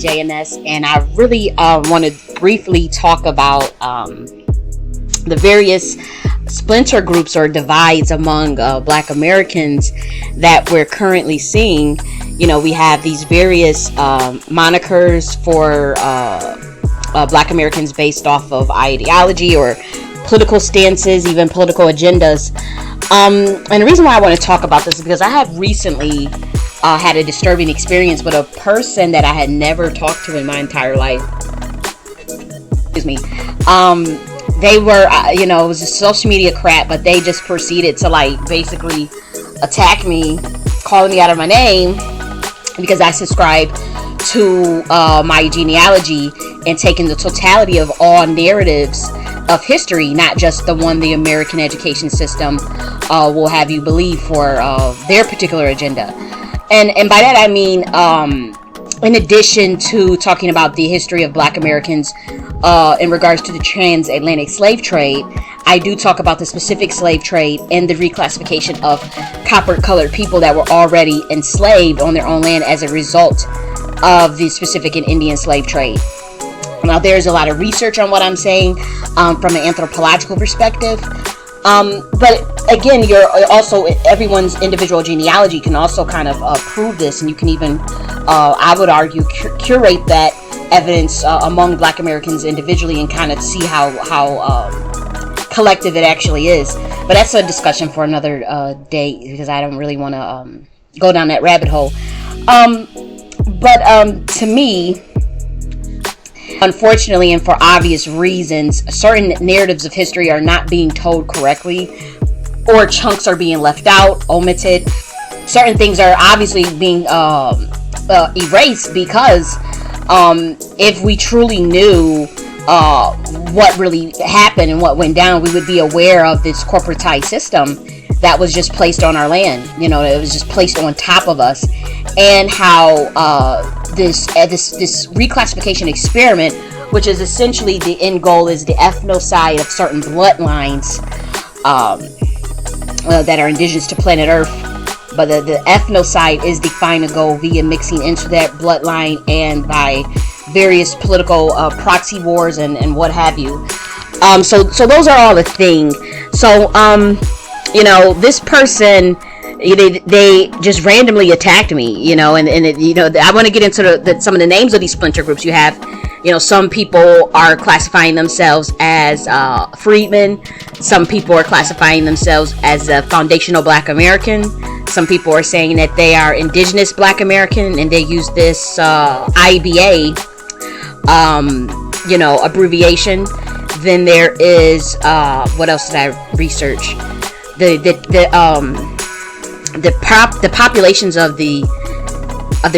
J.N.S, and I really want to briefly talk about the various splinter groups or divides among Black Americans that we're currently seeing. You know, we have these various monikers for Black Americans based off of ideology or political stances, even political agendas. And the reason why I want to talk about this is because I have recently had a disturbing experience with a person that I had never talked to in my entire life. Excuse me. They were, it was a social media crap, but they just proceeded to basically attack me, calling me out of my name because I subscribe to my genealogy and taking the totality of all narratives of history, not just the one the American education system will have you believe for their particular agenda. And by that I mean, in addition to talking about the history of Black Americans in regards to the transatlantic slave trade, I do talk about the specific slave trade and the reclassification of copper-colored people that were already enslaved on their own land as a result of the specific and Indian slave trade. Now, there's a lot of research on what I'm saying from an anthropological perspective. But again, you're also, everyone's individual genealogy can also kind of prove this, and you can even, I would argue, curate that evidence among Black Americans individually and kind of see how collective it actually is. But that's a discussion for another day, because I don't really want to go down that rabbit hole. But to me, unfortunately, and for obvious reasons, certain narratives of history are not being told correctly, or chunks are being left out, omitted. Certain things are obviously being erased because if we truly knew what really happened and what went down, we would be aware of this corporatized system that was just placed on our land. It was just placed on top of us, and how this reclassification experiment, which is essentially the end goal, is the ethnocide of certain bloodlines that are indigenous to planet Earth. But the ethnocide is the final goal via mixing into that bloodline and by various political proxy wars and what have you. So those are all the thing. So this person, they just randomly attacked me, and I want to get into some of the names of these splinter groups. You have, some people are classifying themselves as Freedman. Some people are classifying themselves as a foundational Black American. Some people are saying that they are indigenous Black American, and they use this IBA, abbreviation. Then there is what else did I research? The populations of the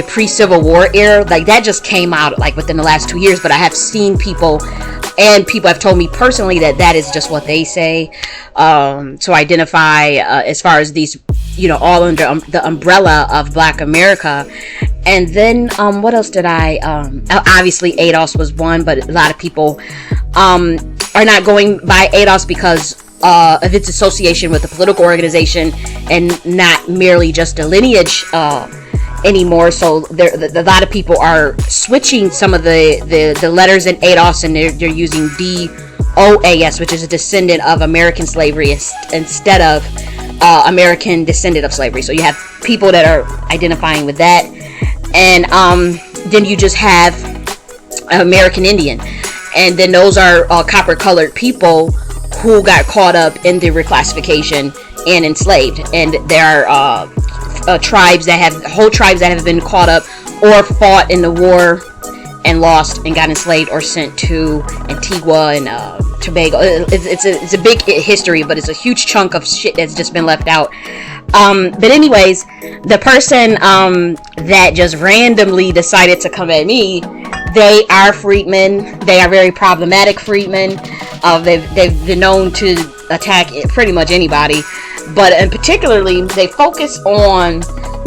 pre-Civil War era, that just came out within the last 2 years. But I have seen people, and people have told me personally that is just what they say to identify as far as these, all under the umbrella of Black America. And then what else did I obviously ADOS was one, but a lot of people are not going by ADOS because of its association with a political organization and not merely just a lineage anymore. So a lot of people are switching some of the letters in ADOS, and they're using DOAS, which is a descendant of American slavery, instead of American descendant of slavery. So you have people that are identifying with that, and then you just have American Indian, and then those are copper colored people who got caught up in the reclassification and enslaved. And there are whole tribes that have been caught up or fought in the war and lost and got enslaved or sent to Antigua and Tobago. It's a big history, but it's a huge chunk of shit that's just been left out. But anyways, the person that just randomly decided to come at me, they are Freedmen. They are very problematic Freedmen. They've been known to attack pretty much anybody, but in particularly they focus on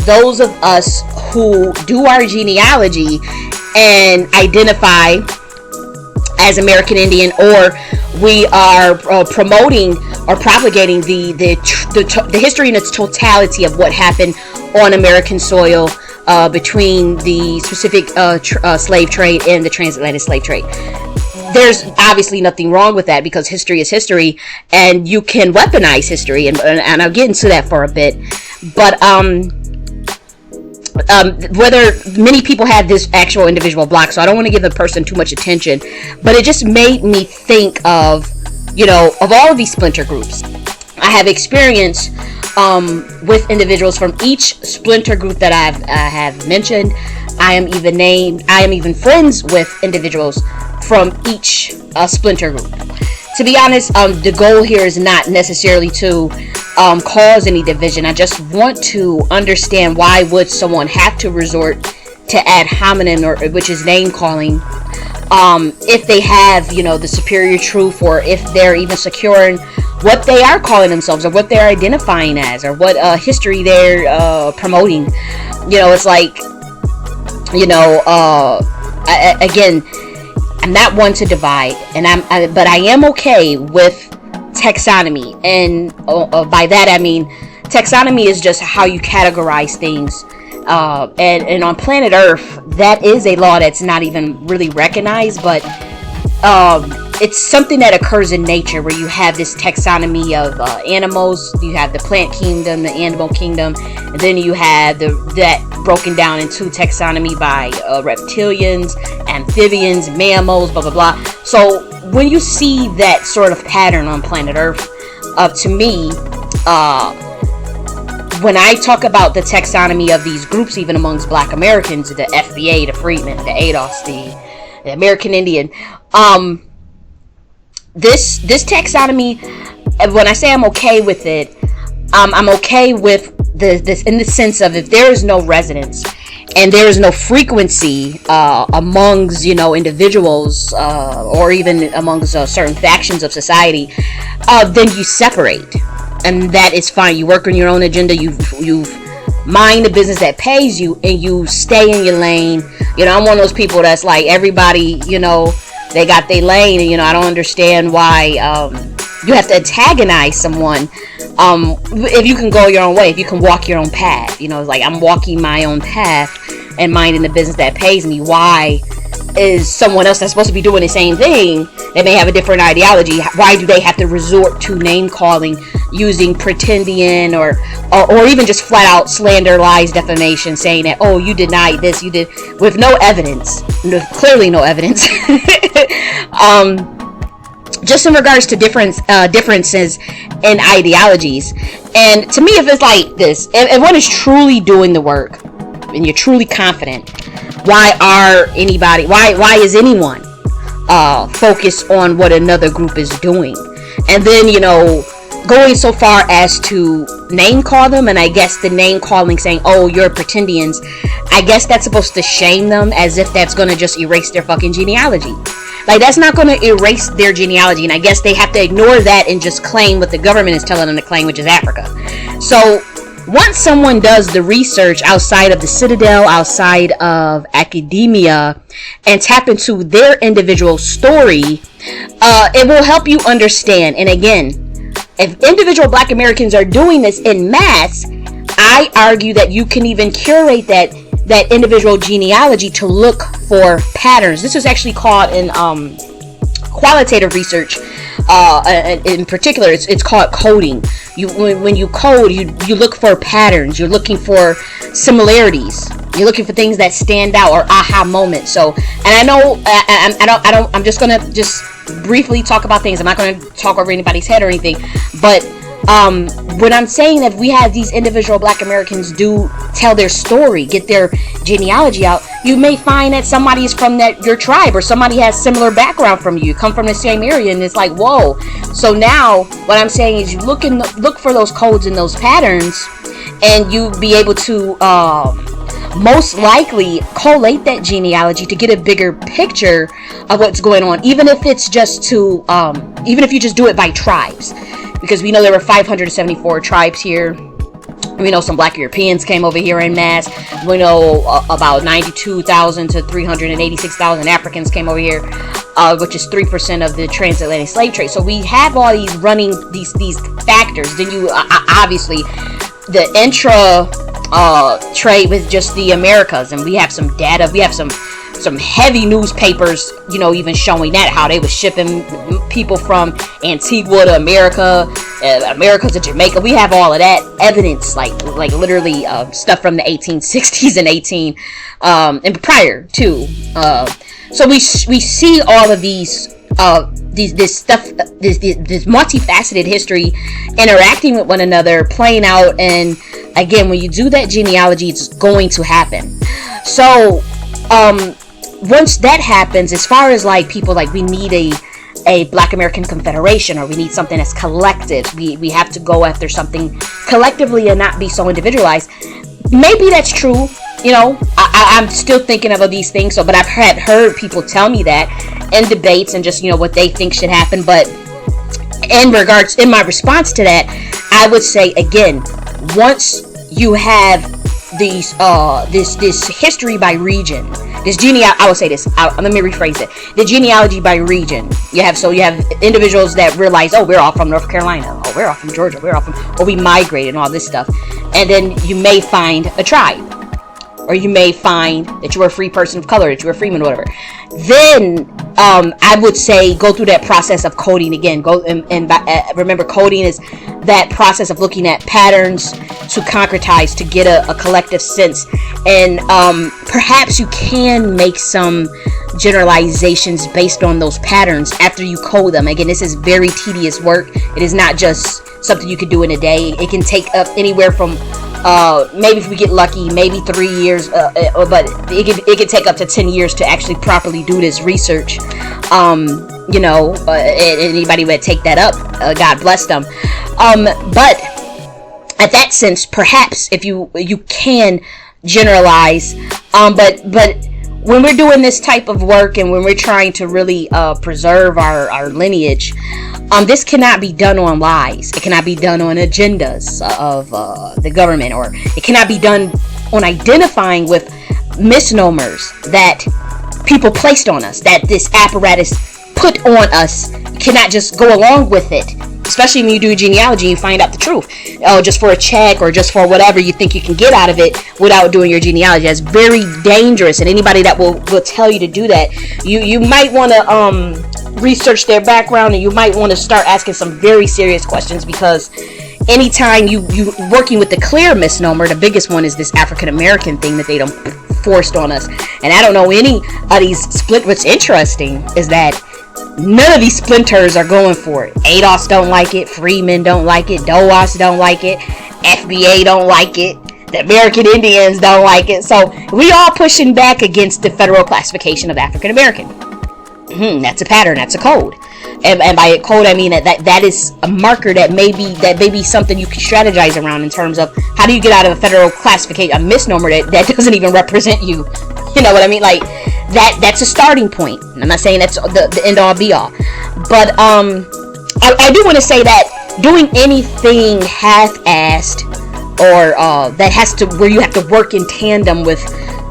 those of us who do our genealogy and identify as American Indian, or we are promoting or propagating the history in its totality of what happened on American soil between the specific slave trade and the transatlantic slave trade. There's obviously nothing wrong with that, because history is history, and you can weaponize history, and I'll get into that for a bit. But whether many people have this actual individual block, so I don't want to give the person too much attention, but it just made me think of, of all of these splinter groups. I have experience with individuals from each splinter group that I have mentioned. I am even friends with individuals from each splinter group. To be honest, the goal here is not necessarily to cause any division. I just want to understand, why would someone have to resort to ad hominem, which is name calling, if they have, the superior truth, or if they're even secure in what they are calling themselves, or what they're identifying as, or what history they're promoting. It's like, again, I'm not one to divide, but I am okay with taxonomy, and by that I mean taxonomy is just how you categorize things, and on planet Earth, that is a law that's not even really recognized, but it's something that occurs in nature, where you have this taxonomy of animals. You have the plant kingdom, the animal kingdom, and then you have that broken down into taxonomy by reptilians, amphibians, mammals, blah blah blah. So when you see that sort of pattern on planet Earth, to me, when I talk about the taxonomy of these groups, even amongst Black Americans, the FBA, the Freedman, the DOAS, the American Indian, this taxonomy, when I say I'm okay with it, I'm okay with this in the sense of, if there is no resonance and there is no frequency amongst individuals, or even amongst certain factions of society, then you separate, and that is fine. You work on your own agenda. You mind the business that pays you, and you stay in your lane. I'm one of those people that's like, everybody, they got their lane, and I don't understand why you have to antagonize someone. If you can go your own way, if you can walk your own path, it's like, I'm walking my own path and minding the business that pays me. Why is someone else that's supposed to be doing the same thing, they may have a different ideology, why do they have to resort to name calling, using pretending, or even just flat out slander, lies, defamation, saying that, oh, you denied this, you did, with no evidence, clearly no evidence. Just in regards to differences in ideologies. And to me, if it's like this, if one is truly doing the work and you're truly confident, why is anyone focused on what another group is doing? And then, going so far as to name call them, and I guess the name calling, saying, oh, you're pretendians, I guess that's supposed to shame them, as if that's going to just erase their fucking genealogy. Like, that's not going to erase their genealogy, and I guess they have to ignore that and just claim what the government is telling them to claim, which is Africa. So once someone does the research outside of the citadel, outside of academia, and tap into their individual story, it will help you understand. And again, if individual Black Americans are doing this in mass, I argue that you can even curate that individual genealogy to look for patterns. This is actually called in qualitative research. In particular, it's called coding. When you code, you look for patterns. You're looking for similarities. You're looking for things that stand out, or aha moments. So, and I know I'm just gonna briefly talk about things. I'm not gonna talk over anybody's head or anything. But when I'm saying that we have these individual Black Americans do tell their story, get their genealogy out, you may find that somebody is from your tribe, or somebody has similar background from you, come from the same area, and it's like, whoa. So now what I'm saying is, you look for those codes and those patterns, and you be able to most likely collate that genealogy to get a bigger picture of what's going on, even if it's just even if you just do it by tribes. Because we know there were 574 tribes here. We know some Black Europeans came over here en masse. We know about 92,000 to 386,000 Africans came over here, which is 3% of the transatlantic slave trade. So we have all these running these factors. Then you obviously the trade with just the Americas, and we have some data. We have some heavy newspapers, you know, even showing that, how they was shipping people from Antigua to America, America to Jamaica. We have all of that evidence, like literally stuff from the 1860s and and prior to. So we see all of this stuff, this multifaceted history interacting with one another, playing out. And again, when you do that genealogy, it's going to happen. So once that happens, as far as like people, like we need a Black American Confederation, or we need something that's collective, we have to go after something collectively and not be so individualized. Maybe that's true. You know, I'm still thinking of these things. So, but I've heard people tell me that in debates and just, you know, what they think should happen. But in my response to that, I would say, again, once you have these this history by region, this I will say this. Let me rephrase it. The genealogy by region. You have individuals that realize, oh, we're all from North Carolina. Oh, we're all from Georgia. We're all from, or we migrated and all this stuff. And then you may find a tribe. Or you may find that you're a free person of color, that you're a Freedman or whatever. Then I would say go through that process of coding again. Remember, coding is that process of looking at patterns to concretize, to get a collective sense. And perhaps you can make some generalizations based on those patterns after you code them. Again, this is very tedious work. It is not just something you could do in a day. It can take up anywhere from maybe, if we get lucky, maybe 3 years, but it could take up to 10 years to actually properly do this research. You know, anybody would take that up, God bless them. But at that sense, perhaps if you can generalize, but when we're doing this type of work and when we're trying to really preserve our lineage, this cannot be done on lies. It cannot be done on agendas of the government, or it cannot be done on identifying with misnomers that people placed on us, that this apparatus put on us. You cannot just go along with it, especially when you do genealogy and you find out the truth. Oh, just for a check or just for whatever you think you can get out of it without doing your genealogy. That's very dangerous, and anybody that will tell you to do that, you might want to research their background, and you might want to start asking some very serious questions, because anytime you working with the clear misnomer, the biggest one is this African American thing that they don't forced on us. And I don't know any of these split. What's interesting is that none of these splinters are going for it. DOAS don't like it. Freedman don't like it. DOAS don't like it. FBA don't like it. The American Indians don't like it. So we all pushing back against the federal classification of African American. That's a pattern. That's a code. And by a code, I mean that is a marker that may be something you can strategize around in terms of how do you get out of a federal classification, a misnomer that doesn't even represent you. You know what I mean? Like that's a starting point. I'm not saying that's the end all be all, but I do want to say that doing anything half-assed or that has to, where you have to work in tandem with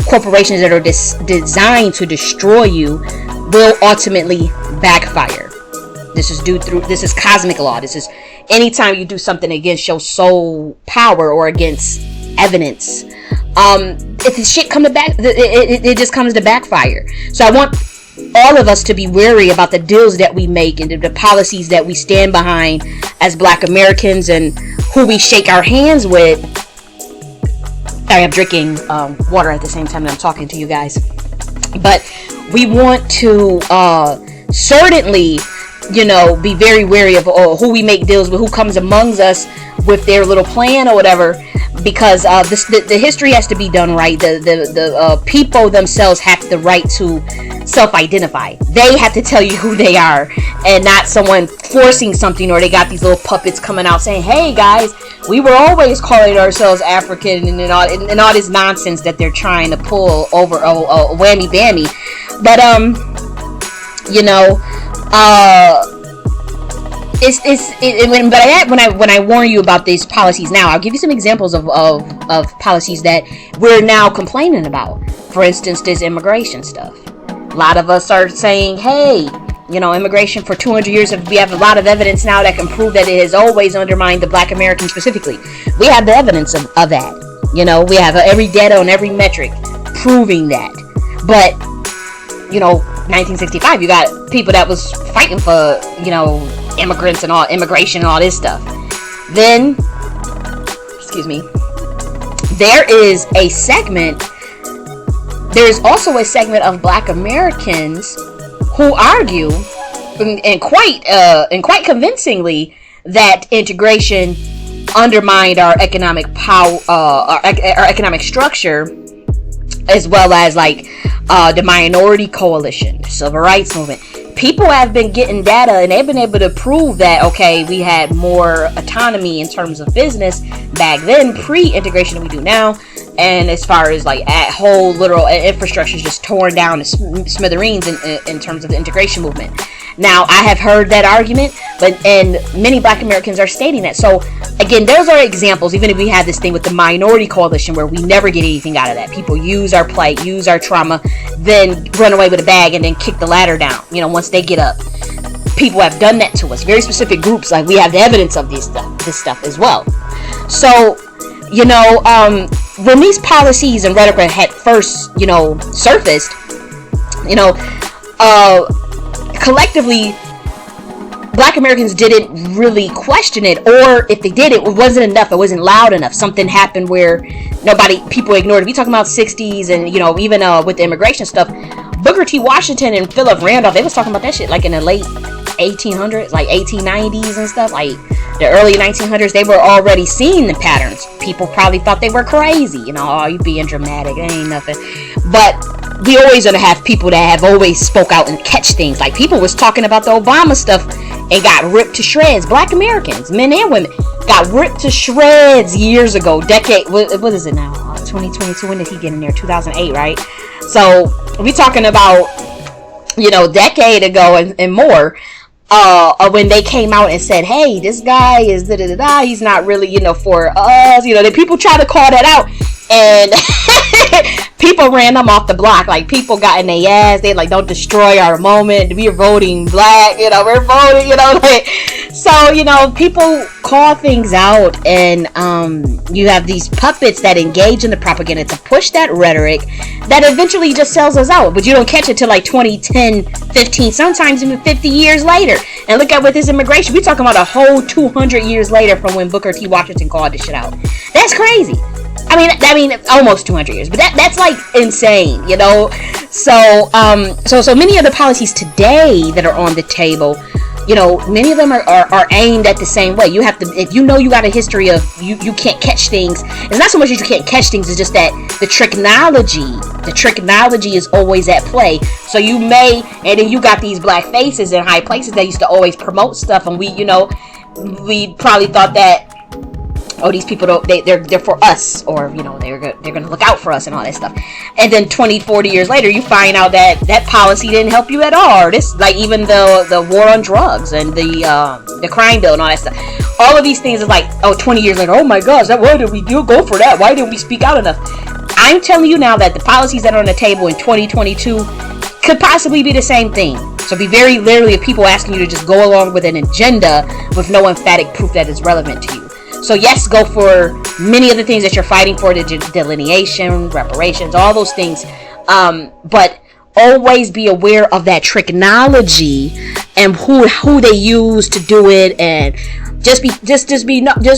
corporations that are designed to destroy you, will ultimately backfire. This is cosmic law. This is anytime you do something against your soul power or against evidence. If the shit come to back, it just comes to backfire. So I want all of us to be wary about the deals that we make and the policies that we stand behind as Black Americans, and who we shake our hands with. Sorry, I'm drinking water at the same time that I'm talking to you guys. But we want to certainly, be very wary of who we make deals with, who comes amongst us with their little plan or whatever, because the history has to be done right. The people themselves have the right to self-identify. They have to tell you who they are, and not someone forcing something, or they got these little puppets coming out saying, "Hey guys, we were always calling ourselves African," and all this nonsense that they're trying to pull over a whammy bammy. But when I warn you about these policies now, I'll give you some examples of policies that we're now complaining about. For instance, this immigration stuff. A lot of us are saying, hey, immigration for 200 years, we have a lot of evidence now that can prove that it has always undermined the Black American specifically. We have the evidence of that. You know, we have every data on every metric proving that. But, you know, 1965, you got people that was fighting for, you know, immigrants and all, immigration and all this stuff. Then, excuse me, there's also a segment of Black Americans who argue, and quite convincingly, that integration undermined our economic power, our economic structure, as well as like the minority coalition, the civil rights movement. People have been getting data and they've been able to prove that, okay, we had more autonomy in terms of business back then, pre-integration, than we do now. And as far as like whole literal infrastructure is just torn down to smithereens in terms of the integration movement. Now, I have heard that argument, and many Black Americans are stating that. So again, those are examples. Even if we have this thing with the minority coalition where we never get anything out of that, people use our plight, use our trauma, then run away with a bag and then kick the ladder down, you know, once they get up. People have done that to us, very specific groups. Like, we have the evidence of this stuff as well. So, you know, when these policies and rhetoric had first, you know, surfaced, you know, collectively, Black Americans didn't really question it, or if they did, it wasn't enough. It wasn't loud enough. Something happened where people ignored it. We talking about 60s and, you know, even with the immigration stuff, Booker T. Washington and Philip Randolph, they was talking about that shit like in the late 1800s, like 1890s and stuff, like the early 1900s. They were already seeing the patterns. People probably thought they were crazy, you know, oh, you being dramatic, it ain't nothing. But we always gonna have people that have always spoke out and catch things. Like, people was talking about the Obama stuff and got ripped to shreds. Black Americans, men and women, got ripped to shreds years ago. What is it now? 2022. When did he get in there? 2008, right? So we talking about, you know, decade ago and more. When they came out and said, hey, this guy is da-da-da-da, he's not really, you know, for us, you know, the people try to call that out, and people ran them off the block. Like, people got in their ass, they like, don't destroy our moment, we're voting black, you know, we're voting, you know, like, so, you know, people call things out, and you have these puppets that engage in the propaganda to push that rhetoric that eventually just sells us out, but you don't catch it till like 2010, 15, sometimes even 50 years later. And look at with this immigration, we're talking about a whole 200 years later from when Booker T. Washington called this shit out. That's crazy. I mean, almost 200 years, but that's like insane, you know. So many of the policies today that are on the table, you know, many of them are aimed at the same way. You have to, if you know you got a history of you can't catch things. It's not so much that you can't catch things; it's just that the tricknology is always at play. So you may, and then you got these black faces in high places that used to always promote stuff, and we probably thought that, oh, these people they're for us, or, you know, they're gonna look out for us and all that stuff. And then 20, 40 years later, you find out that policy didn't help you at all. Or this, like, even the war on drugs and the crime bill and all that stuff. All of these things is like, oh, 20 years later, oh my gosh, why did we go for that? Why didn't we speak out enough? I'm telling you now that the policies that are on the table in 2022 could possibly be the same thing. So be very leery of people asking you to just go along with an agenda with no emphatic proof that is relevant to you. So yes, go for many of the things that you're fighting for, the delineation, reparations, all those things. But always be aware of that tricknology and who they use to do it, and just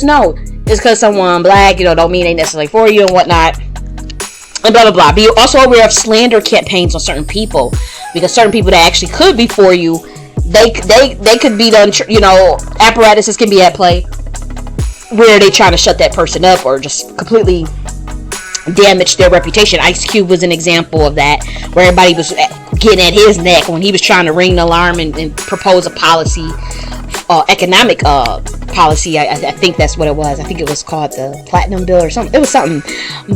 know just because someone black, you know, don't mean they necessarily for you and whatnot, and blah blah blah. Be also aware of slander campaigns on certain people, because certain people that actually could be for you, they could be done. You know, apparatuses can be at play where they trying to shut that person up or just completely damage their reputation. Ice Cube was an example of that, where everybody was getting at his neck when he was trying to ring the alarm and propose a policy, economic policy. I think that's what it was. I think it was called the Platinum Bill or something. It was something,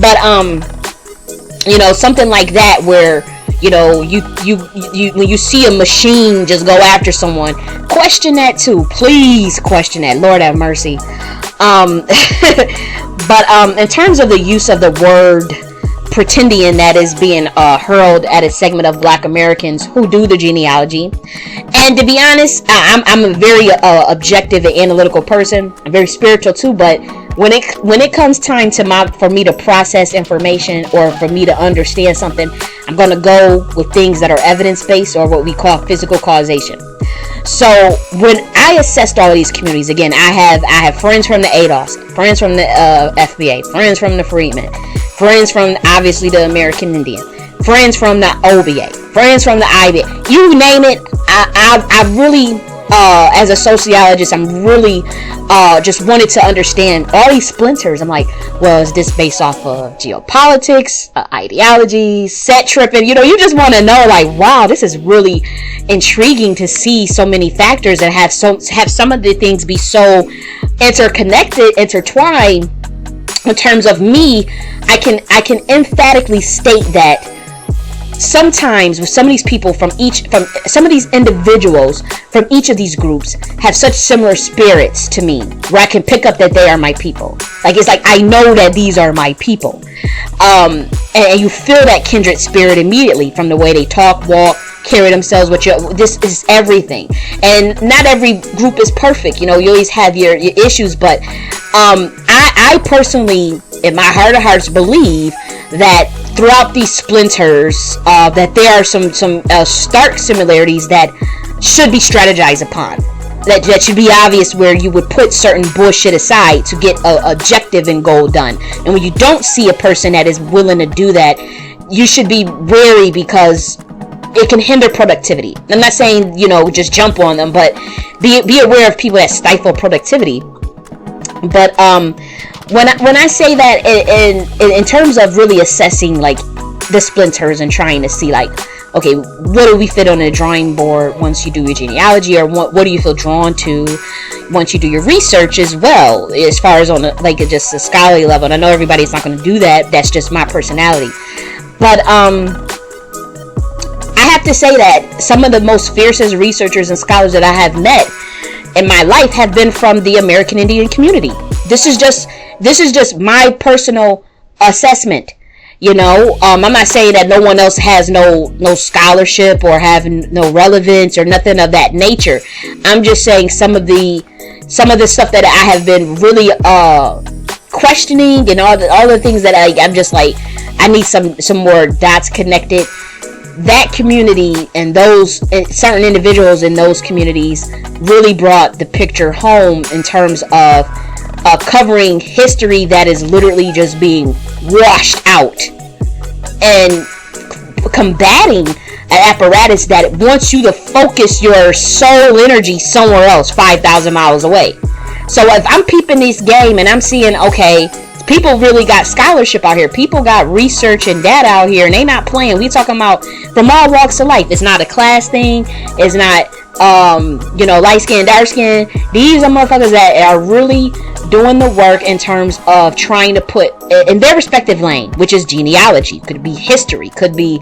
but you know, something like that, where, you know, you when you see a machine just go after someone, question that too. Please question that. Lord have mercy. But in terms of the use of the word pretendian that is being hurled at a segment of Black Americans who do the genealogy, and to be honest, I'm a very objective and analytical person. I'm very spiritual too, but when it comes time to for me to process information or for me to understand something, I'm going to go with things that are evidence-based, or what we call physical causation. So when I assessed all of these communities, again, I have friends from the DOAS, friends from the FBA, friends from the Freedman, friends from obviously the American Indian, friends from the OBA, friends from the IBA, you name it. I really, as a sociologist, I'm really just wanted to understand all these splinters. I'm like, well, is this based off of geopolitics, ideology, set tripping? You just want to know, like, wow, this is really intriguing to see so many factors and have some of the things be so intertwined. In terms of me, I can emphatically state that sometimes with some of these people from some of these individuals from each of these groups have such similar spirits to me, where I can pick up that they are my people. Like, it's like I know that these are my people, and you feel that kindred spirit immediately from the way they talk, walk, carry themselves. This is everything, and not every group is perfect. You always have your issues, but I personally, in my heart of hearts, believe that throughout these splinters, that there are some stark similarities that should be strategized upon. That should be obvious, where you would put certain bullshit aside to get an objective and goal done. And when you don't see a person that is willing to do that, you should be wary, because it can hinder productivity. I'm not saying, just jump on them, but be aware of people that stifle productivity. But when I say that in terms of really assessing like the splinters and trying to see, like, okay, what do we fit on a drawing board once you do your genealogy, or what do you feel drawn to once you do your research as well, as far as on just a scholarly level. And I know everybody's not going to do that. That's just my personality. But I have to say that some of the most fiercest researchers and scholars that I have met in my life have been from the American Indian community. This is just my personal assessment. I'm not saying that no one else has no scholarship or have no relevance or nothing of that nature. I'm just saying some of the stuff that I have been really questioning, and all the things that I'm just like, I need some more dots connected. That community and those certain individuals in those communities really brought the picture home in terms of covering history that is literally just being washed out, and combating an apparatus that wants you to focus your soul energy somewhere else 5,000 miles away. So if I'm peeping this game and I'm seeing, okay, people really got scholarship out here, people got research and data out here, and they not playing. We talking about from all walks of life. It's not a class thing. It's not light skin, dark skin. These are motherfuckers that are really doing the work in terms of trying to put in their respective lane, which is genealogy, could be history, could be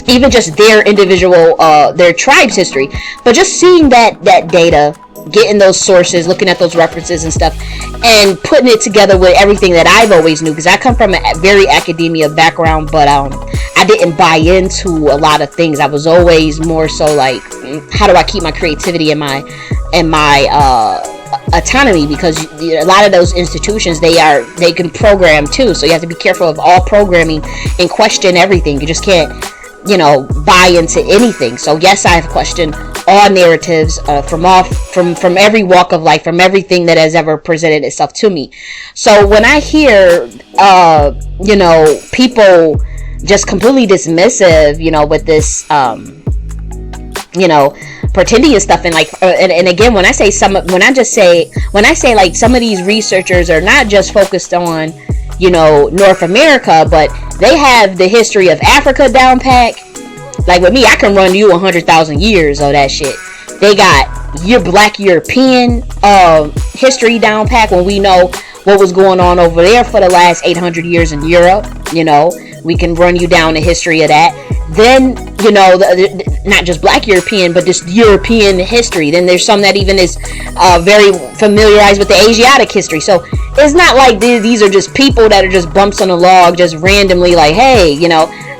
even just their individual their tribe's history. But just seeing that data, getting those sources, looking at those references and stuff, and putting it together with everything that I've always knew, because I come from a very academia background, but I didn't buy into a lot of things. I was always more so like, how do I keep my creativity and my autonomy, because a lot of those institutions, they can program too, so you have to be careful of all programming and question everything. You just can't buy into anything. So yes, I have questioned all narratives from every walk of life, from everything that has ever presented itself to me. So when I hear people just completely dismissive, with this pretending and stuff, and like and again, when I say some of these researchers are not just focused on North America, but they have the history of Africa down pat. Like with me, I can run you 100,000 years of that shit. They got your Black European history down pat, when we know what was going on over there for the last 800 years in Europe. We can run you down the history of that. Then, not just Black European, but just European history. Then there's some that even is very familiarized with the Asiatic history. So it's not like these are just people that are just bumps on a log, just randomly like, hey,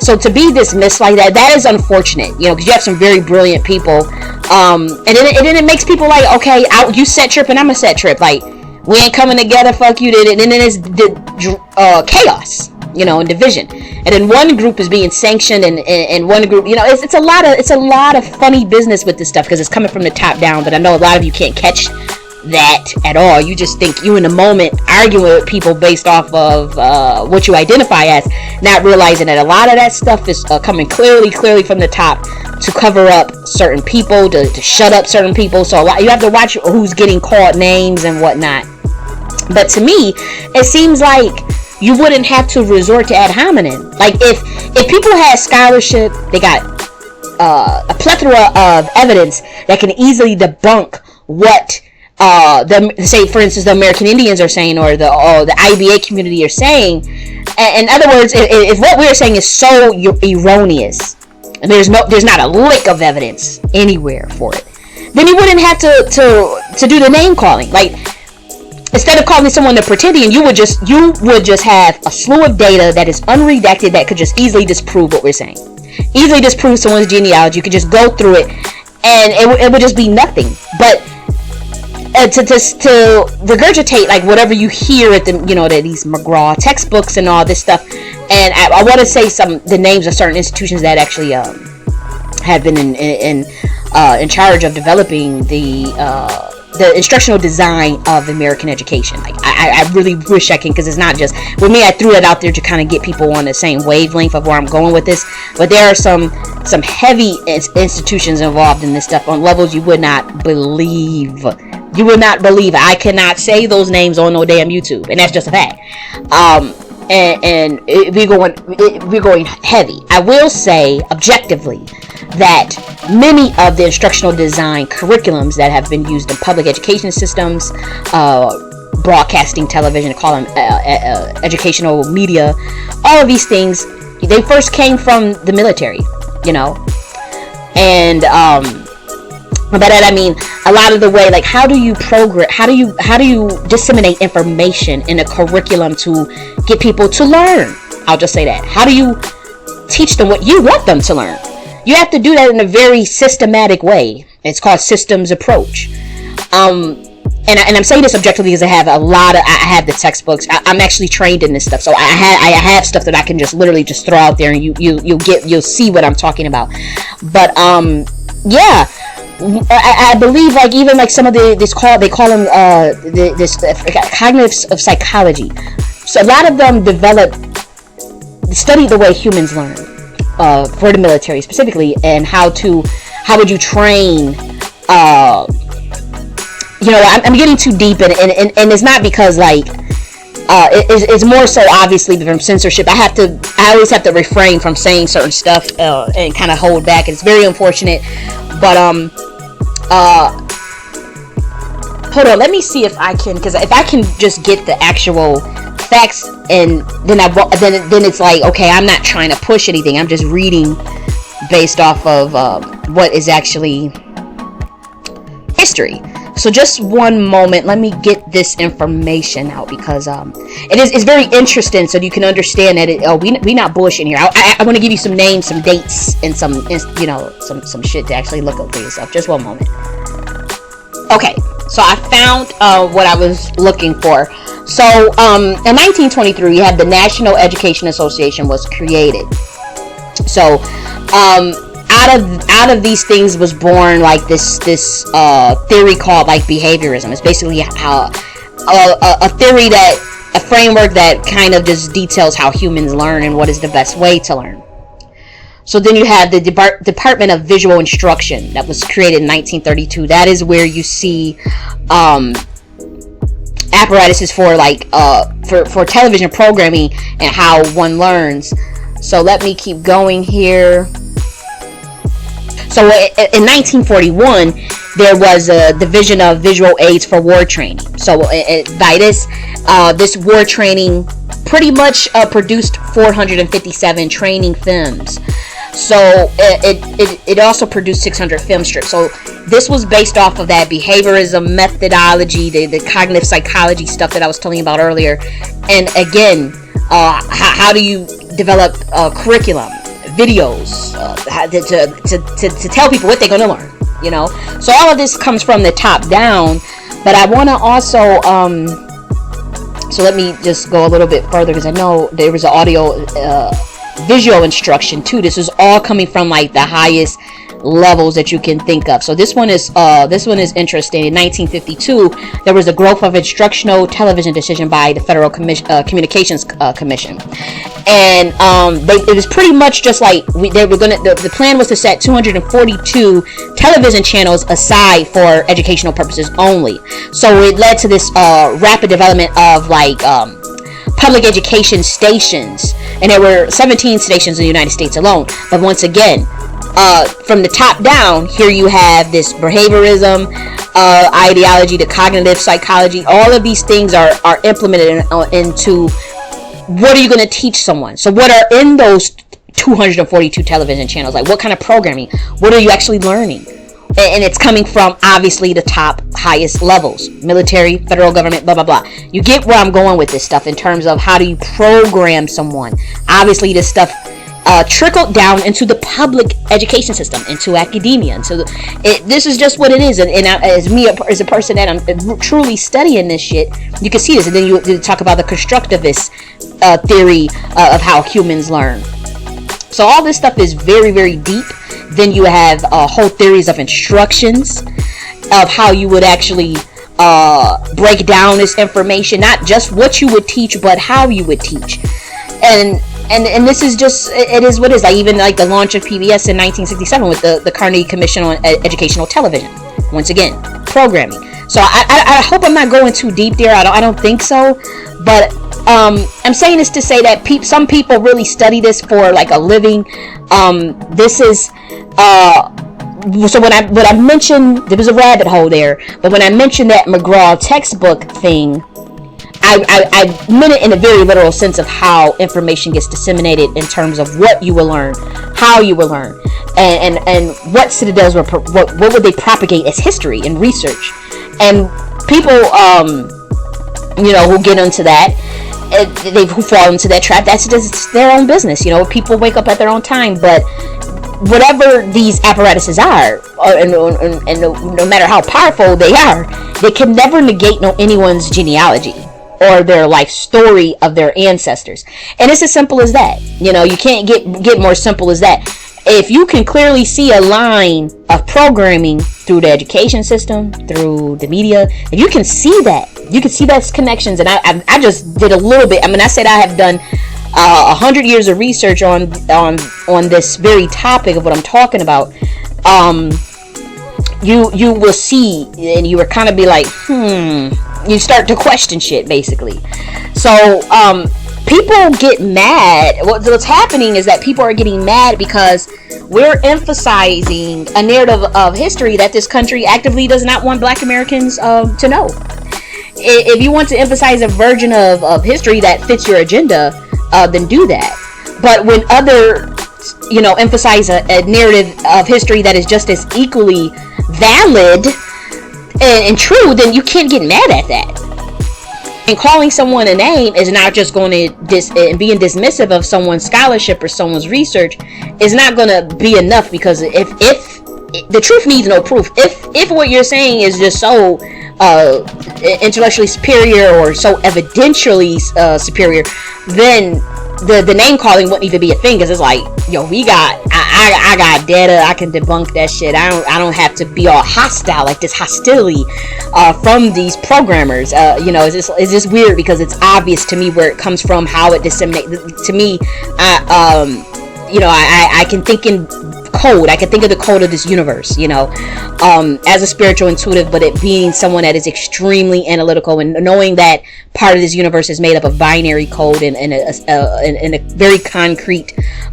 So to be dismissed like that is unfortunate, because you have some very brilliant people. And then it makes people like, okay, you set trip and I'm a set trip. Like, We ain't coming together, fuck you. And then there's chaos, you know, and division. And then one group is being sanctioned, and one group, you know, it's a lot of funny business with this stuff because it's coming from the top down. But I know a lot of you can't catch that at all. You just think you in the moment arguing with people based off of what you identify as, not realizing that a lot of that stuff is coming clearly from the top to cover up certain people, to shut up certain people. So you have to watch who's getting called names and whatnot. But to me, it seems like you wouldn't have to resort to ad hominem. Like if people had scholarship, they got a plethora of evidence that can easily debunk what say, for instance, the American Indians are saying, or the IBA community are saying. In other words, if what we're saying is so erroneous, and there's not a lick of evidence anywhere for it, then you wouldn't have to do the name calling. Like, instead of calling someone the pretendian, you would just have a slew of data that is unredacted that could just easily disprove what we're saying. Easily disprove someone's genealogy. You could just go through it, and it would just be nothing. But to regurgitate like whatever you hear at the, you know, these McGraw textbooks and all this stuff, and I want to say the names of certain institutions that actually have been in charge of developing the instructional design of American education. Like I really wish I can, because it's not just with me. I threw it out there to kind of get people on the same wavelength of where I'm going with this. But there are some heavy institutions involved in this stuff on levels you would not believe. You would not believe. I cannot say those names on no damn YouTube, and that's just a fact. And we're going heavy. I will say objectively that many of the instructional design curriculums that have been used in public education systems, broadcasting, television, call them educational media, all of these things, they first came from the military, you know. And by that I mean a lot of the way, like, how do you disseminate information in a curriculum to get people to learn? I'll just say that. How do you teach them what you want them to learn? You have to do that in a very systematic way. It's called systems approach. And I'm saying this objectively because I have the textbooks. I'm actually trained in this stuff, so I have stuff that I can just literally just throw out there, and you'll see what I'm talking about. But yeah. I believe, like, even like some of they call them cognitive of psychology. So a lot of them study the way humans learn, for the military specifically, and how would you train. You know, I'm getting too deep in it, and it's not because like it's more so obviously from censorship. I always have to refrain from saying certain stuff and kind of hold back. It's very unfortunate, but hold on, let me see if I can, because if I can just get the actual facts, and then it's like, okay, I'm not trying to push anything, I'm just reading based off of what is actually history. So just one moment, let me get this information out, because it's very interesting, so you can understand that we not bullshitting here. I want to give you some names, some dates, and some shit to actually look up for yourself. Just one moment. Okay, so I found what I was looking for. So in 1923, you had the National Education Association was created. So out of these things was born like this theory called like behaviorism. It's basically a theory, a framework that kind of just details how humans learn and what is the best way to learn. So then you have the Department of Visual Instruction that was created in 1932. That is where you see apparatuses for like for television programming and how one learns. So let me keep going here. So in 1941, there was a division of visual aids for war training. So by this war training pretty much produced 457 training films. So it also produced 600 film strips. So this was based off of that behaviorism methodology, the cognitive psychology stuff that I was telling you about earlier. And again, how do you develop curriculum, videos, to tell people what they're going to learn, you know? So all of this comes from the top down. But I want to also so let me just go a little bit further, because I know there was an audio visual instruction too. This is all coming from like the highest levels that you can think of. So this one is interesting. In 1952, there was a growth of instructional television decision by the Federal Communications Commission, and it was pretty much just like the plan was to set 242 television channels aside for educational purposes only. So it led to this rapid development of like public education stations, and there were 17 stations in the United States alone. But once again, from the top down, here you have this behaviorism, ideology, the cognitive psychology. All of these things are implemented into what are you going to teach someone. So what are in those 242 television channels? Like, what kind of programming? What are you actually learning? And it's coming from obviously the top highest levels, military, federal government, blah blah blah. You get where I'm going with this stuff in terms of how do you program someone. Obviously this stuff trickled down into the public education system, into academia, and so this is just what it is. And as me, as a person that I'm truly studying this shit, you can see this. And then you talk about the constructivist theory of how humans learn. So all this stuff is very, very deep. Then you have whole theories of instructions, of how you would actually break down this information, not just what you would teach, but how you would teach. And this is just, it is what it is. Like even like the launch of PBS in 1967 with the Carnegie Commission on Educational Television. Once again, programming. So I hope I'm not going too deep there. I don't think so. But I'm saying this to say that some people really study this for like a living. This is so when I mentioned, there was a rabbit hole there, but when I mentioned that McGraw textbook thing, I meant it in a very literal sense of how information gets disseminated in terms of what you will learn, how you will learn, and what citadels were, what would they propagate as history and research. And people who get into that, who fall into that trap, that's just their own business. People wake up at their own time. But whatever these apparatuses are, and no matter how powerful they are, they can never negate anyone's genealogy or their life story of their ancestors. And it's as simple as that. You can't get more simple as that. If you can clearly see a line of programming through the education system, through the media, if you can see that, you can see those connections. And I just did a little bit. I mean, I said I have done 100 years of research on this very topic of what I'm talking about. You will see, and you will kind of be like, you start to question shit, basically. So people get mad. What's happening is that people are getting mad because we're emphasizing a narrative of history that this country actively does not want Black Americans to know. If you want to emphasize a version of history that fits your agenda, then do that. But when other emphasize a narrative of history that is just as equally valid and true, then you can't get mad at that. And calling someone a name is not just going to being dismissive of someone's scholarship or someone's research is not going to be enough, because if the truth needs no proof. If what you're saying is just so intellectually superior or so evidentially superior, then the name calling wouldn't even be a thing, because it's like, I got data, I can debunk that shit. I don't have to be all hostile, like this hostility from these programmers. It's just weird, because it's obvious to me where it comes from, how it disseminates. To me, I can think in code. I can think of the code of this universe, as a spiritual intuitive, but it being someone that is extremely analytical and knowing that part of this universe is made up of binary code and a very concrete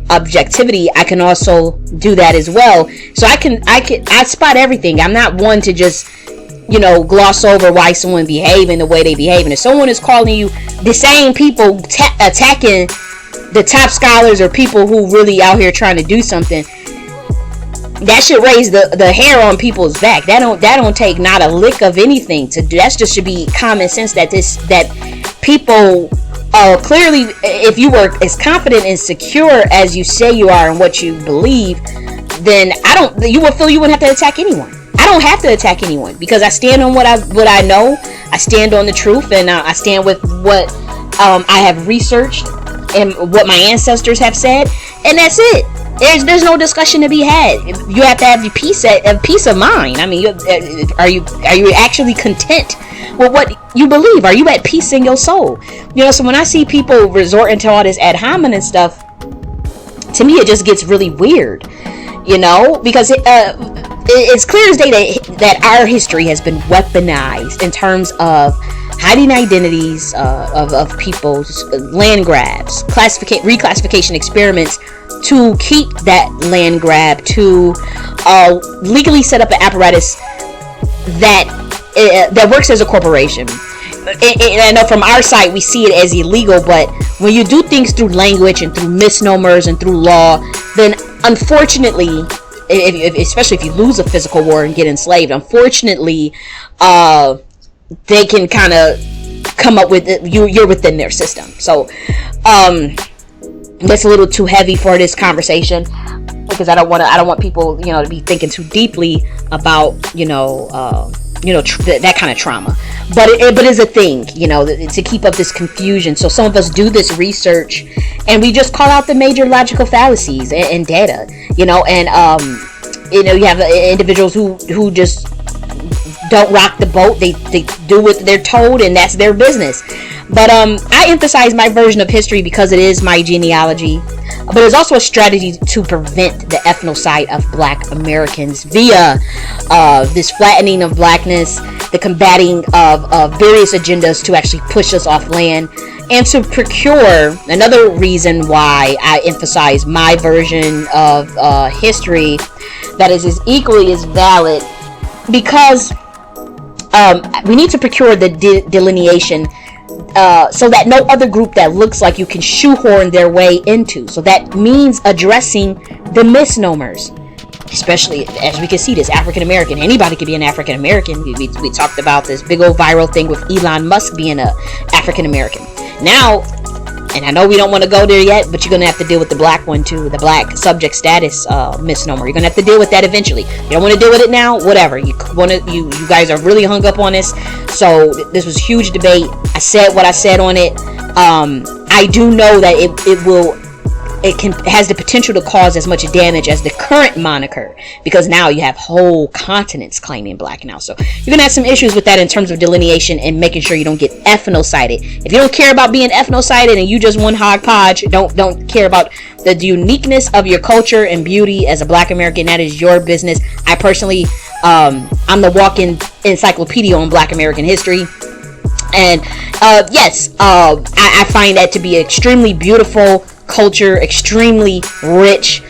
objectivity. I can also do that as well. So I spot everything. I'm not one to just gloss over why someone behaving the way they behave. And if someone is calling you, the same people attacking the top scholars or people who really out here trying to do something, that should raise the hair on people's back. That don't take not a lick of anything to do. That just should be common sense, that people clearly, if you were as confident and secure as you say you are in what you believe, then you would feel you wouldn't have to attack anyone. I don't have to attack anyone because I stand on what I know. I stand on the truth, and I stand with what I have researched and what my ancestors have said, and that's it. There's no discussion to be had. You have to have your peace of mind. I mean, are you actually content with what you believe? Are you at peace in your soul? So when I see people resorting to all this ad hominem stuff, to me it just gets really weird. Because it's clear as day that our history has been weaponized in terms of hiding identities of people's land grabs, reclassification experiments to keep that land grab, to legally set up an apparatus that works as a corporation. And I know from our side we see it as illegal, but when you do things through language and through misnomers and through law, then unfortunately, especially if you lose a physical war and get enslaved, unfortunately, they can kind of come up with it. You're within their system. So that's a little too heavy for this conversation, because I don't want people to be thinking too deeply about that kind of trauma. But it's a thing, to keep up this confusion. So some of us do this research and we just call out the major logical fallacies and data, and you have individuals who just don't rock the boat. They do what they're told, and that's their business. But I emphasize my version of history because it is my genealogy, but it's also a strategy to prevent the ethnocide of Black Americans via this flattening of blackness, the combating of various agendas to actually push us off land, and to procure. Another reason why I emphasize my version of history that is as equally as valid, because we need to procure the delineation so that no other group that looks like you can shoehorn their way into. So that means addressing the misnomers, especially as we can see this African American. Anybody could be an African American. We talked about this big old viral thing with Elon Musk being a African American. Now, and I know we don't want to go there yet, but you're going to have to deal with the Black one too, the Black subject status misnomer. You're going to have to deal with that eventually. You don't want to deal with it now, whatever. You guys are really hung up on this. So this was a huge debate. I said what I said on it. I do know that it has the potential to cause as much damage as the current moniker, because now you have whole continents claiming Black now. So you're gonna have some issues with that in terms of delineation and making sure you don't get ethnocided. If you don't care about being ethnocided and you just one hodgepodge, don't care about the uniqueness of your culture and beauty as a Black American, that is your business. I personally, I'm the walking encyclopedia on Black American history. And yes, I find that to be extremely beautiful culture, extremely rich,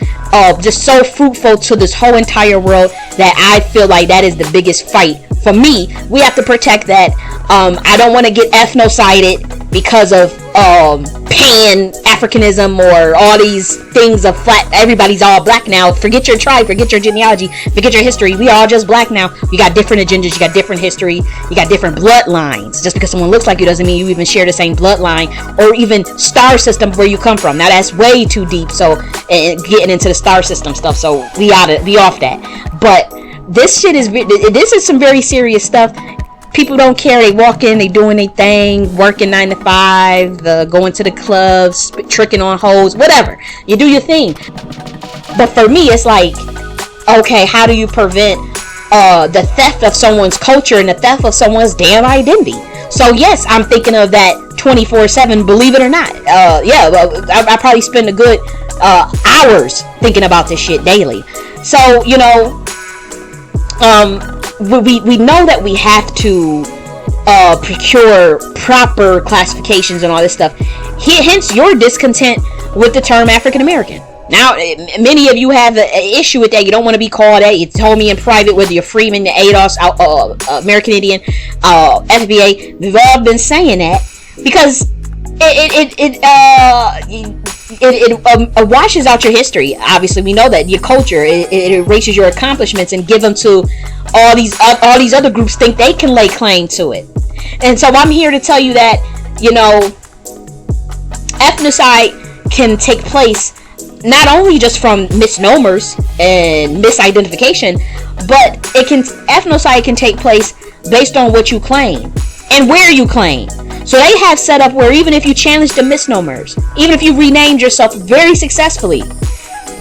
just so fruitful to this whole entire world, that I feel like that is the biggest fight for me. We have to protect that. I don't want to get ethnocided because of pan-Africanism or all these things of everybody's all Black now. Forget your tribe, forget your genealogy, forget your history. We are all just Black now. You got different agendas, you got different history, you got different bloodlines. Just because someone looks like you doesn't mean you even share the same bloodline or even star system where you come from. Now that's way too deep, so getting into the star system stuff, so we ought to be off that. But this is some very serious stuff. People don't care. They walk in, they doing their thing, working 9 to 5, going to the clubs, tricking on hoes, whatever. You do your thing. But for me, it's like, okay, how do you prevent the theft of someone's culture and the theft of someone's damn identity? So yes, I'm thinking of that 24/7, believe it or not. I probably spend a good hours thinking about this shit daily. So, we know that we have to procure proper classifications and all this stuff. Hence your discontent with the term African American. Now, many of you have an issue with that. You don't want to be called that. You told me in private, whether you're Freedman, the DOAS, American Indian, FBA. We've all been saying that because it washes out your history. Obviously, we know that your culture, it erases your accomplishments and give them to all these other groups think they can lay claim to it. And so I'm here to tell you that ethnocide can take place not only just from misnomers and misidentification, but ethnocide can take place based on what you claim and where you claim. So they have set up where even if you challenge the misnomers, even if you renamed yourself very successfully,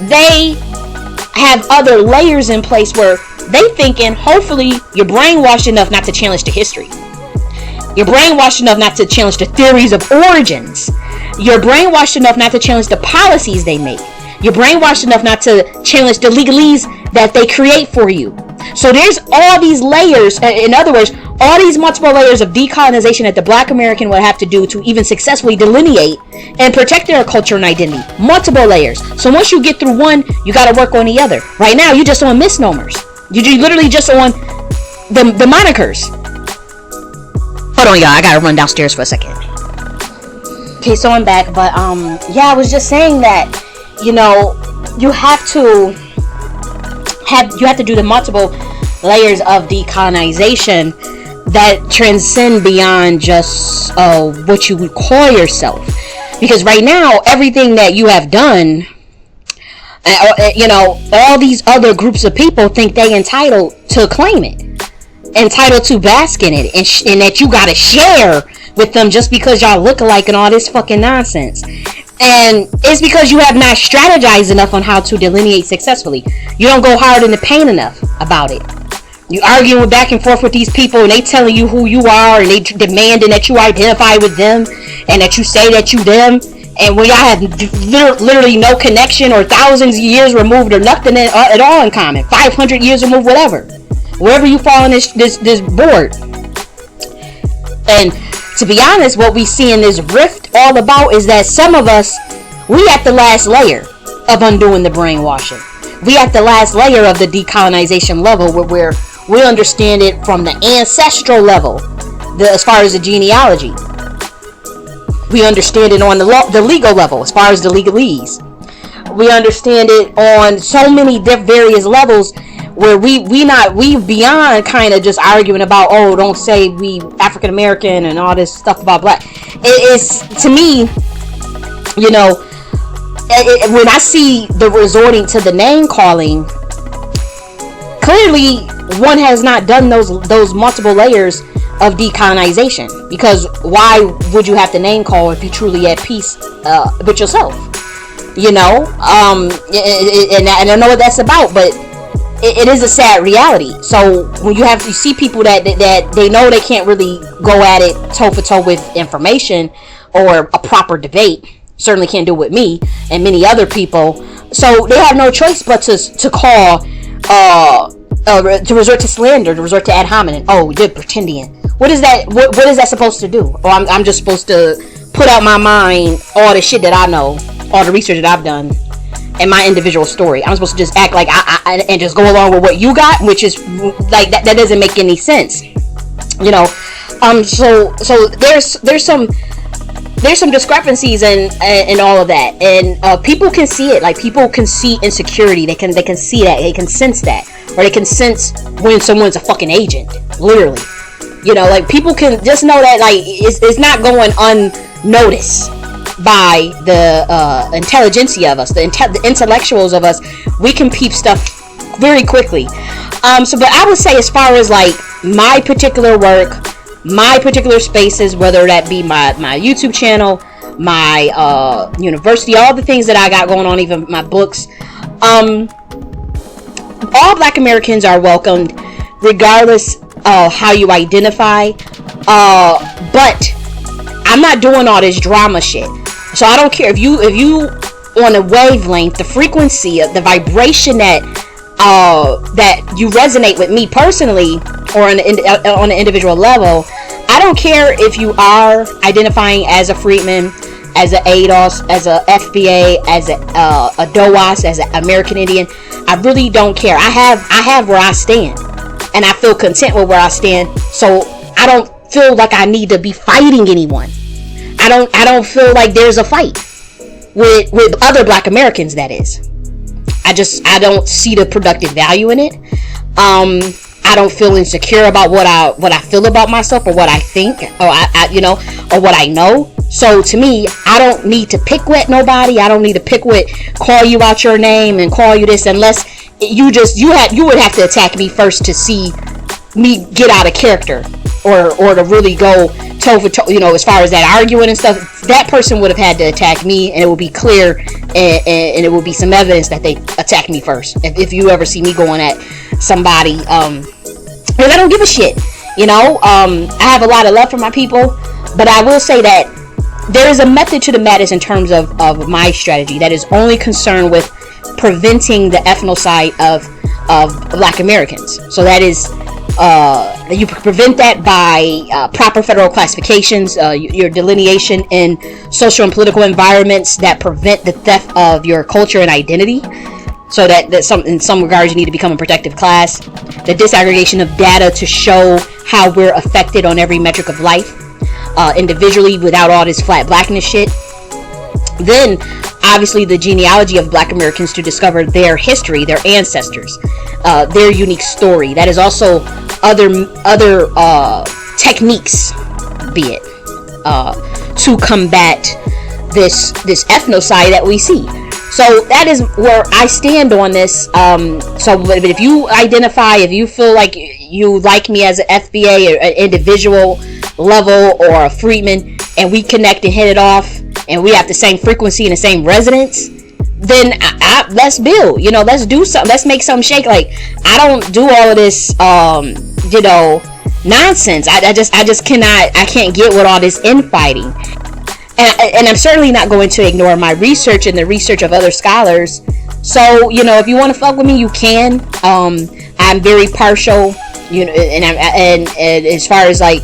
they have other layers in place where they thinking hopefully you're brainwashed enough not to challenge the history. You're brainwashed enough not to challenge the theories of origins. You're brainwashed enough not to challenge the policies they make. You're brainwashed enough not to challenge the legalese that they create for you. So there's all these layers, in other words, all these multiple layers of decolonization that the Black American would have to do to even successfully delineate and protect their culture and identity. Multiple layers. So once you get through one, you got to work on the other. Right now, you're just on misnomers. You're literally just on the monikers. Hold on, y'all. I got to run downstairs for a second. Okay, so I'm back. But, yeah, I was just saying that, you know, you have to do the multiple layers of decolonization that transcend beyond just what you would call yourself. Because right now, everything that you have done, you know, all these other groups of people think they entitled to claim it, entitled to bask in it, and that you gotta share with them just because y'all look alike and all this fucking nonsense. And it's because you have not strategized enough on how to delineate successfully. You don't go hard in the paint enough about it. You arguing back and forth with these people, and they telling you who you are, and they demanding that you identify with them, and that you say that you them. And when y'all have literally no connection, or thousands of years removed, or nothing at all in common, 500 years removed, whatever, wherever you fall in this board. And to be honest, what we see in this rift all about is that some of us, we at the last layer of undoing the brainwashing. We at the last layer of the decolonization level, where we understand it from the ancestral level, as far as the genealogy. We understand it on the legal level, as far as the legalese. We understand it on so many various levels, where we beyond kind of just arguing about, oh, don't say we African American and all this stuff about black. It's, to me, you know, when I see the resorting to the name calling, clearly one has not done those multiple layers of decolonization. Because why would you have to name call if you truly at peace with yourself? You know, and I know what that's about, but it is a sad reality. So when you see people that they know they can't really go at it toe for toe with information or a proper debate, certainly can't do it with me and many other people, so they have no choice but to call to resort to slander, to resort to ad hominem. Oh, you're pretending. What is that? What is that supposed to do? Or I'm just supposed to put out my mind all the shit that I know, all the research that I've done, and my individual story. I'm supposed to just act like I and just go along with what you got, which is like that doesn't make any sense, you know. So there's some discrepancies in all of that, and people can see it. Like, people can see insecurity. They can see that. They can sense that, or they can sense when someone's a fucking agent, literally. You know, like, people can just know that, like, it's not going unnoticed by the intelligentsia of us, the intellectuals of us. We can peep stuff very quickly. But I would say, as far as like my particular work, my particular spaces, whether that be my YouTube channel, my university, all the things that I got going on, even my books, all Black Americans are welcomed, regardless of how you identify. But I'm not doing all this drama shit. So I don't care if you on a wavelength, the frequency of the vibration that you resonate with me personally, or on an individual level. I don't care if you are identifying as a Freedman, as a ADOS, as a FBA, as a DOAS, as an American Indian. I really don't care. I have where I stand, and I feel content with where I stand. So I don't feel like I need to be fighting anyone. I don't feel like there's a fight with other Black Americans, that is. I don't see the productive value in it. I don't feel insecure about what I feel about myself, or what I think, or or what I know. So to me, I don't need to pick with nobody. I don't need to pick with, call you out your name and call you this, unless you would have to attack me first to see me get out of character, or to really go toe for toe, as far as that arguing and stuff. That person would have had to attack me, and it would be clear, and it would be some evidence that they attacked me first. If you ever see me going at somebody, because I don't give a shit. I have a lot of love for my people, but I will say that there is a method to the madness in terms of my strategy that is only concerned with preventing the ethnocide of Black Americans. So that is, you prevent that by proper federal classifications, your delineation in social and political environments that prevent the theft of your culture and identity. So that in some regards you need to become a protected class. The disaggregation of data to show how we're affected on every metric of life, individually, without all this flat blackness shit. Then obviously the genealogy of Black Americans to discover their history, their ancestors, their unique story. That is also other techniques, be it to combat this ethnocide that we see. So that is where I stand on this. So if you identify, if you feel like you like me as an FBA, or an individual level, or a Freedman, and we connect and hit it off, and we have the same frequency and the same resonance, then let's build. Let's do something. Let's make something shake. Like, I don't do all of this, nonsense. I just cannot. I can't get with all this infighting. And I'm certainly not going to ignore my research and the research of other scholars. So, if you want to fuck with me, you can. I'm very partial, and as far as like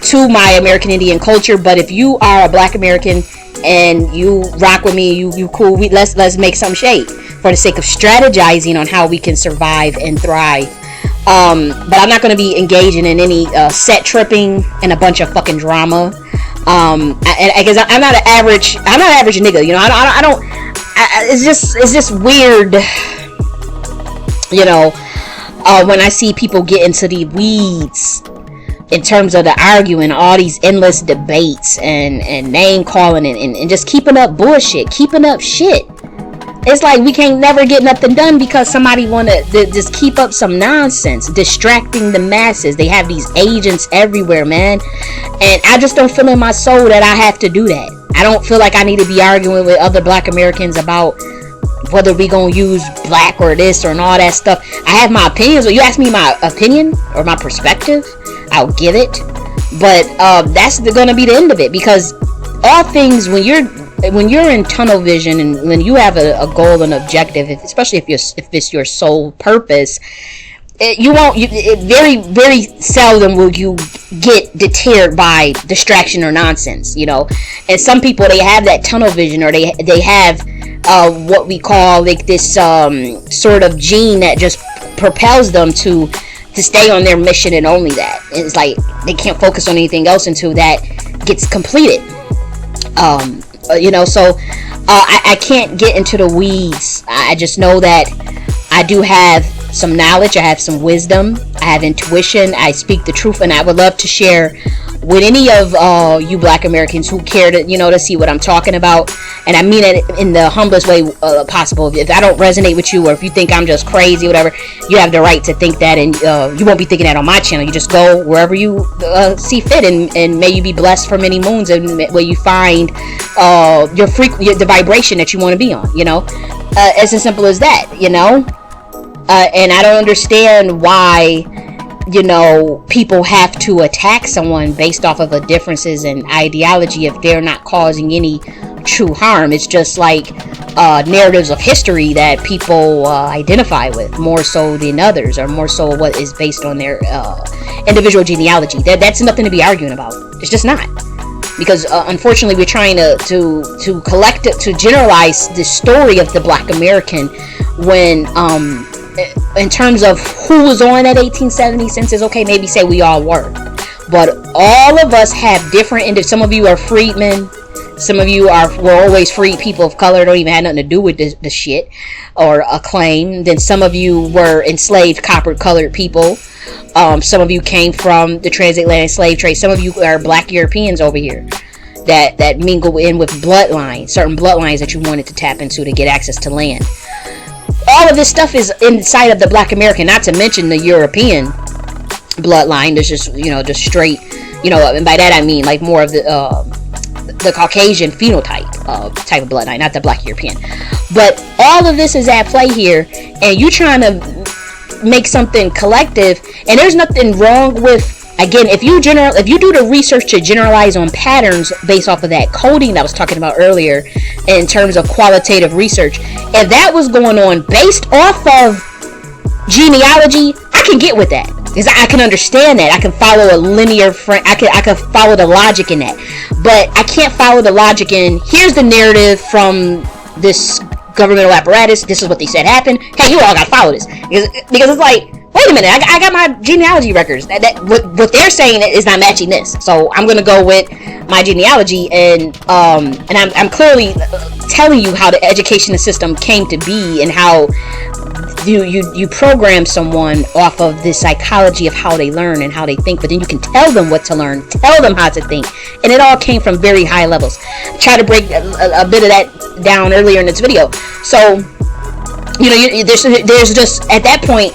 to my American Indian culture. But if you are a Black American and you rock with me, you cool. Let's make some shake for the sake of strategizing on how we can survive and thrive. But I'm not going to be engaging in any set tripping and a bunch of fucking drama. Because I'm not an average nigga, I don't. It's just weird, when I see people get into the weeds in terms of the arguing, all these endless debates and name calling and just keeping up bullshit, keeping up shit. It's like we can't never get nothing done because somebody want to just keep up some nonsense, distracting the masses. They have these agents everywhere, man. And I just don't feel in my soul that I have to do that. I don't feel like I need to be arguing with other Black Americans about whether we gonna use black or this or and all that stuff. I have my opinions. When you ask me my opinion or my perspective, I'll give it. But that's gonna be the end of it, because all things, when you're in tunnel vision and when you have a goal and objective, especially if it's your sole purpose, very, very seldom will you get deterred by distraction or nonsense, And some people, they have that tunnel vision, or they have what we call like this sort of gene that just propels them to stay on their mission and only that. It's like they can't focus on anything else until that gets completed. So I can't get into the weeds. I just know that I do have some knowledge, I have some wisdom, I have intuition, I speak the truth, and I would love to share with any of you Black Americans who care to see what I'm talking about. And I mean it in the humblest way possible. If I don't resonate with you, or if you think I'm just crazy, whatever, you have the right to think that, and you won't be thinking that on my channel. You just go wherever you see fit, and may you be blessed for many moons, and where you find the vibration that you want to be on. It's as simple as that. And I don't understand why people have to attack someone based off of a differences in ideology if they're not causing any true harm. It's just like narratives of history that people identify with more so than others, or more so what is based on their individual genealogy. That's nothing to be arguing about. It's just not. Because unfortunately, we're trying to collect it, to generalize the story of the Black American, when in terms of who was on that 1870 census, okay, maybe say we all were, but all of us have different. Some of you are freedmen, some of you were always free people of color, don't even have nothing to do with the shit or a claim. Then some of you were enslaved copper colored people. Some of you came from the transatlantic slave trade. Some of you are Black Europeans over here. that mingle in with bloodlines, certain bloodlines that you wanted to tap into to get access to land. All of this stuff is inside of the Black American, not to mention the European bloodline. There's just, just straight, and by that I mean like more of the Caucasian phenotype type of bloodline, not the Black European. But all of this is at play here, and you trying to make something collective. And there's nothing wrong with, again, if you do the research to generalize on patterns based off of that coding that I was talking about earlier, in terms of qualitative research, if that was going on based off of genealogy, I can get with that, because I can understand that. I can follow a linear I can follow the logic in that. But I can't follow the logic in, here's the narrative from this governmental apparatus, this is what they said happened, hey, you all gotta follow this, because it's like, wait a minute, I got my genealogy records, what they're saying is not matching this, so I'm gonna go with my genealogy, and I'm clearly telling you how the education system came to be, and how you program someone off of the psychology of how they learn and how they think, but then you can tell them what to learn, tell them how to think, and it all came from very high levels. I try to break a bit of that down earlier in this video. So there's just, at that point,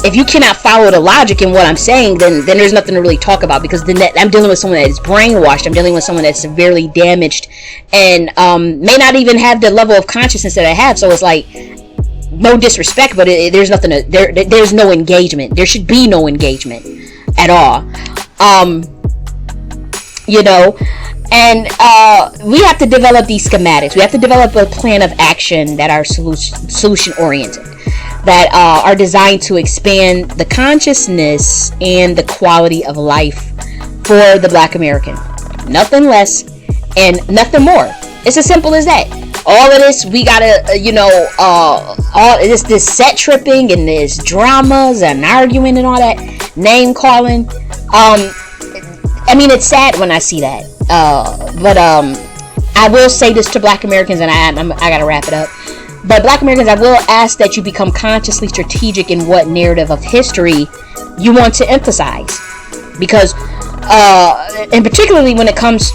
if you cannot follow the logic in what I'm saying, then there's nothing to really talk about, because then I'm dealing with someone that is brainwashed. I'm dealing with someone that's severely damaged, and may not even have the level of consciousness that I have. So it's like, no disrespect, but there's nothing there's no engagement. There should be no engagement at all. And we have to develop these schematics. We have to develop a plan of action that are solution oriented, that are designed to expand the consciousness and the quality of life for the Black American. Nothing less and nothing more. It's as simple as that. All of this, we gotta, all this set tripping and this dramas and arguing and all that, name calling. I mean, it's sad when I see that. But I will say this to Black Americans, and I gotta wrap it up. But Black Americans, I will ask that you become consciously strategic in what narrative of history you want to emphasize, because and particularly when it comes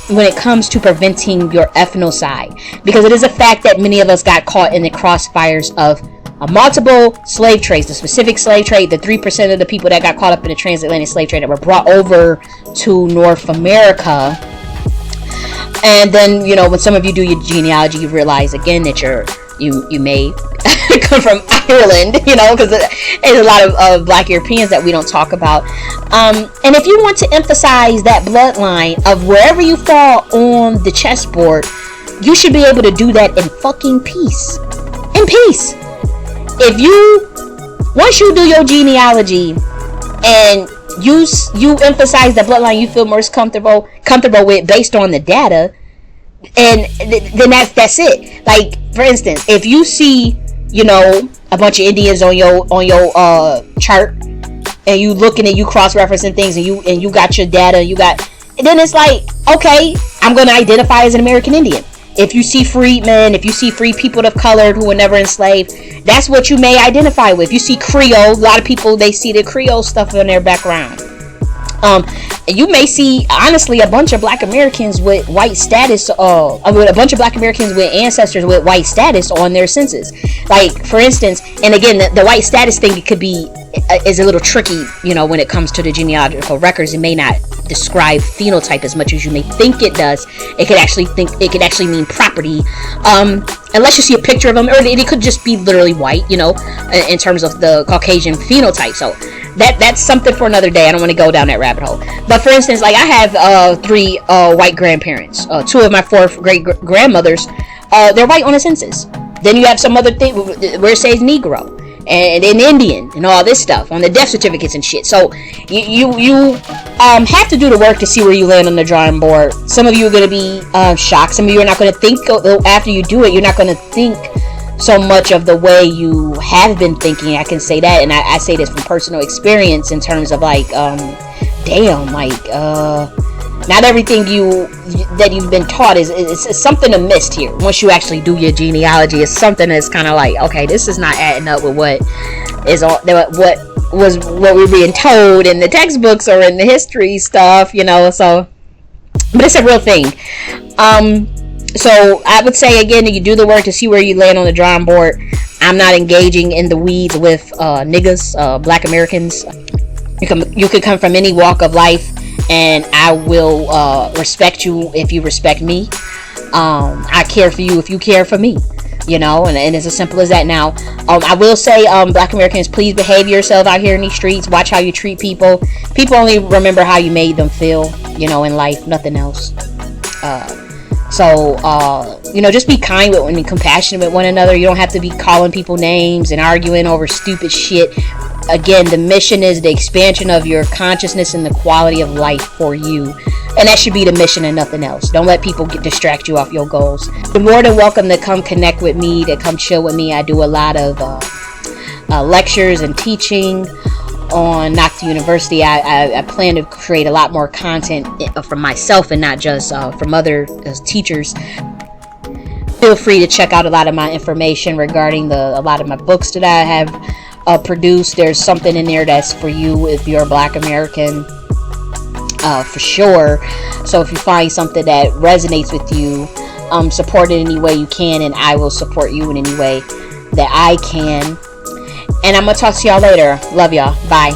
to preventing your ethnocide, because it is a fact that many of us got caught in the crossfires of multiple slave trades, the specific slave trade, the 3% of the people that got caught up in the transatlantic slave trade that were brought over to North America. And then, when some of you do your genealogy, you realize again that you may come from Ireland, because there's a lot of Black Europeans that we don't talk about. And if you want to emphasize that bloodline of wherever you fall on the chessboard, you should be able to do that in fucking peace. In peace. Once you do your genealogy and you emphasize the bloodline you feel most comfortable with based on the data, and then that's it. Like, for instance, if you see a bunch of Indians on your chart, and you looking and you cross-referencing things, and you got your data, then it's like, okay, I'm going to identify as an American Indian. If you see Freedman, if you see free people of color who were never enslaved, that's what you may identify with. If you see Creole, a lot of people, they see the Creole stuff in their background. You may see, honestly, a bunch of Black Americans with white status, a bunch of Black Americans with ancestors with white status on their census. Like, for instance, and again, the white status thing, it could be, is a little tricky, when it comes to the genealogical records. It may not describe phenotype as much as you may think it does. It could actually mean property, unless you see a picture of them, or it could just be literally white, in terms of the Caucasian phenotype. So that's something for another day. I don't want to go down that rabbit hole. But for instance, like, I have 3 white grandparents. 2 of my 4 great grandmothers, they're white on the census. Then you have some other thing where it says Negro and an Indian and all this stuff on the death certificates and shit. So you have to do the work to see where you land on the drawing board. Some of you are going to be shocked. Some of you are not going to think, after you do it, you're not going to think so much of the way you have been thinking. I can say that, and I say this from personal experience in terms of like, not everything that you've been taught is something amiss here. Once you actually do your genealogy, it's something that's kind of like, okay, this is not adding up with what we're being told in the textbooks or in the history stuff, So but it's a real thing. So I would say again that you do the work to see where you land on the drawing board. I'm not engaging in the weeds with niggas, Black Americans. You could come from any walk of life, and I will respect you if you respect me. I care for you if you care for me. You know, and it's as simple as that. Now, I will say, Black Americans, please behave yourself out here in these streets. Watch how you treat people. People only remember how you made them feel, you know, in life, nothing else. So, you know, just be kind with and compassionate with one another. You don't have to be calling people names and arguing over stupid shit. Again, the mission is the expansion of your consciousness and the quality of life for you. And that should be the mission and nothing else. Don't let people distract you off your goals. You're more than welcome to come connect with me, to come chill with me. I do a lot of lectures and teaching on Nakhti University. I plan to create a lot more content from myself and not just from other teachers. Feel free to check out a lot of my information regarding a lot of my books that I have produced. There's something in there that's for you if you're a Black American, for sure. So if you find something that resonates with you, support it any way you can, and I will support you in any way that I can. And I'm gonna talk to y'all later. Love y'all. Bye.